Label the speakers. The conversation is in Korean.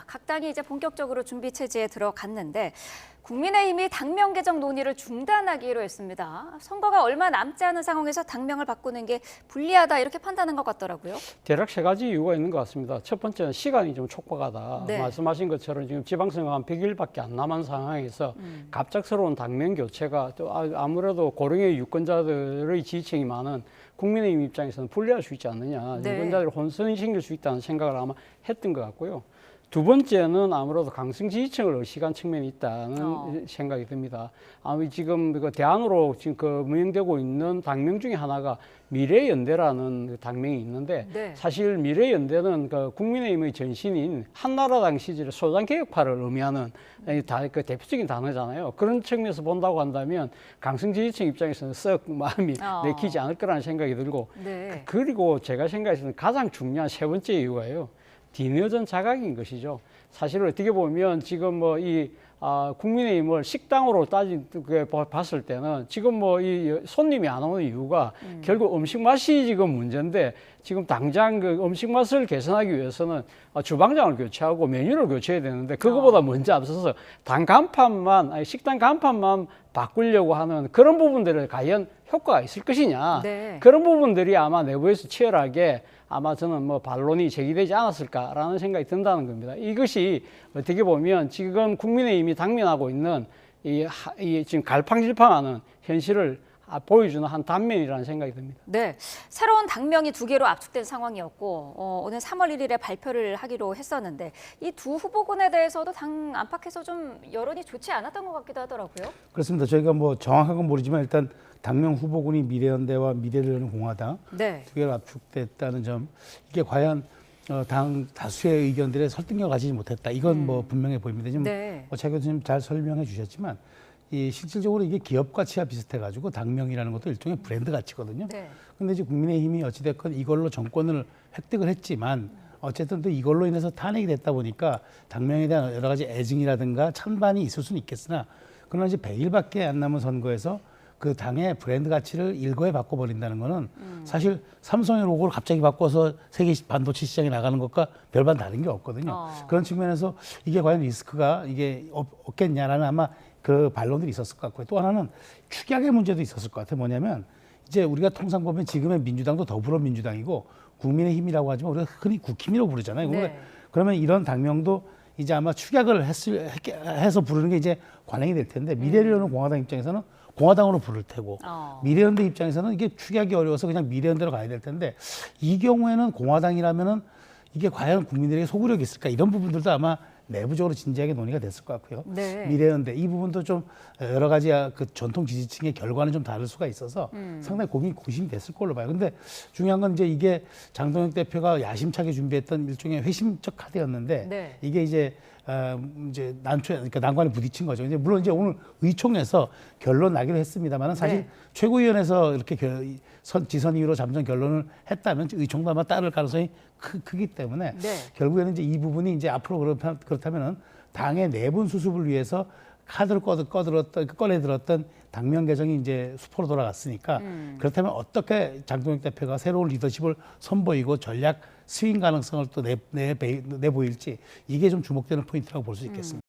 Speaker 1: 각 당이 이제 본격적으로 준비 체제에 들어갔는데 국민의힘이 당명 개정 논의를 중단하기로 했습니다. 선거가 얼마 남지 않은 상황에서 당명을 바꾸는 게 불리하다 이렇게 판단한 것 같더라고요.
Speaker 2: 대략 세 가지 이유가 있는 것 같습니다. 첫 번째는 시간이 좀 촉박하다.
Speaker 1: 네.
Speaker 2: 말씀하신 것처럼 지금 지방선거가 한 100일밖에 안 남은 상황에서 갑작스러운 당명 교체가 또 아무래도 고령의 유권자들의 지지층이 많은 국민의힘 입장에서는 불리할 수 있지 않느냐.
Speaker 1: 네.
Speaker 2: 유권자들이 혼선이 생길 수 있다는 생각을 아마 했던 것 같고요. 두 번째는 아무래도 강성 지지층을 의식한 측면이 있다는 생각이 듭니다. 지금 그 대안으로 지금 그 운영되고 있는 당명 중에 하나가 미래연대라는 당명이 있는데
Speaker 1: 네.
Speaker 2: 사실 미래연대는 그 국민의힘의 전신인 한나라당 시절의 소장개혁파를 의미하는 그 대표적인 단어잖아요. 그런 측면에서 본다고 한다면 강성 지지층 입장에서는 썩 마음이 내키지 않을 거라는 생각이 들고
Speaker 1: 네.
Speaker 2: 그리고 제가 생각해서는 가장 중요한 세 번째 이유가요. 디너전 자각인 것이죠. 사실 어떻게 보면 지금 국민의힘을 식당으로 봤을 때는 지금 이 손님이 안 오는 이유가 결국 음식 맛이 지금 문제인데 지금 당장 그 음식 맛을 개선하기 위해서는 주방장을 교체하고 메뉴를 교체해야 되는데 그거보다 먼저 앞서서 식당 간판만 바꾸려고 하는 그런 부분들을 과연 효과가 있을 것이냐.
Speaker 1: 네.
Speaker 2: 그런 부분들이 아마 내부에서 치열하게 아마 저는 반론이 제기되지 않았을까라는 생각이 든다는 겁니다. 이것이 어떻게 보면 지금 국민의힘이 당면하고 있는 이 지금 갈팡질팡하는 현실을 보여주는 한 단면이라는 생각이 듭니다.
Speaker 1: 네, 새로운 당명이 2개로 압축된 상황이었고 오늘 3월 1일에 발표를 하기로 했었는데 이 두 후보군에 대해서도 당 안팎에서 좀 여론이 좋지 않았던 것 같기도 하더라고요.
Speaker 3: 그렇습니다. 저희가 정확한 건 모르지만 일단 당명 후보군이 미래연대와 미래를 여는 공화당
Speaker 1: 네.
Speaker 3: 2개로 압축됐다는 점, 이게 과연 당 다수의 의견들에 설득력을 가지지 못했다. 이건 분명해 보입니다. 지금
Speaker 1: 네.
Speaker 3: 차 교수님 잘 설명해 주셨지만 실질적으로 이게 기업 가치와 비슷해가지고 당명이라는 것도 일종의 브랜드 가치거든요.
Speaker 1: 네.
Speaker 3: 근데 이제 국민의힘이 어찌됐건 이걸로 정권을 획득을 했지만 어쨌든 또 이걸로 인해서 탄핵이 됐다 보니까 당명에 대한 여러 가지 애증이라든가 찬반이 있을 수는 있겠으나 그러나 이제 100일밖에 안 남은 선거에서 그 당의 브랜드 가치를 일거에 바꿔버린다는 거는 사실 삼성의 로고를 갑자기 바꿔서 세계 반도체 시장에 나가는 것과 별반 다른 게 없거든요. 그런 측면에서 이게 과연 리스크가 이게 없겠냐라는 아마 그 반론들이 있었을 것 같고요. 또 하나는 축약의 문제도 있었을 것 같아요. 뭐냐면 이제 우리가 통상 보면 지금의 민주당도 더불어민주당이고 국민의힘이라고 하지만 우리가 흔히 국힘이라고 부르잖아요.
Speaker 1: 네.
Speaker 3: 그러면 이런 당명도 이제 아마 축약을 해서 부르는 게 이제 관행이 될 텐데 미래를 여는 공화당 입장에서는 공화당으로 부를 테고 미래연대 입장에서는 이게 축약이 어려워서 그냥 미래연대로 가야 될 텐데 이 경우에는 공화당이라면은 이게 과연 국민들에게 소구력이 있을까 이런 부분들도 아마 내부적으로 진지하게 논의가 됐을 것 같고요.
Speaker 1: 네.
Speaker 3: 미래연대 이 부분도 좀 여러 가지 그 전통 지지층의 결과는 좀 다를 수가 있어서 상당히 고심이 됐을 걸로 봐요. 근데 중요한 건 이제 이게 장동혁 대표가 야심차게 준비했던 일종의 회심적 카드였는데
Speaker 1: 네.
Speaker 3: 이게 이제 그러니까 난관에 부딪힌 거죠. 이제 물론 이제 오늘 의총에서 결론 나기로 했습니다만 사실
Speaker 1: 네.
Speaker 3: 최고위원회에서 이렇게 지선 이후로 잠정 결론을 했다면 의총도 아마 따를 가능성이 크기 때문에
Speaker 1: 네.
Speaker 3: 결국에는 이제 이 부분이 이제 앞으로 그렇다면은 당의 내분 수습을 위해서 카드를 꺼내들었던 당명 개정이 이제 수포로 돌아갔으니까 그렇다면 어떻게 장동혁 대표가 새로운 리더십을 선보이고 전략 스윙 가능성을 또 내보일지 이게 좀 주목되는 포인트라고 볼 수 있겠습니다.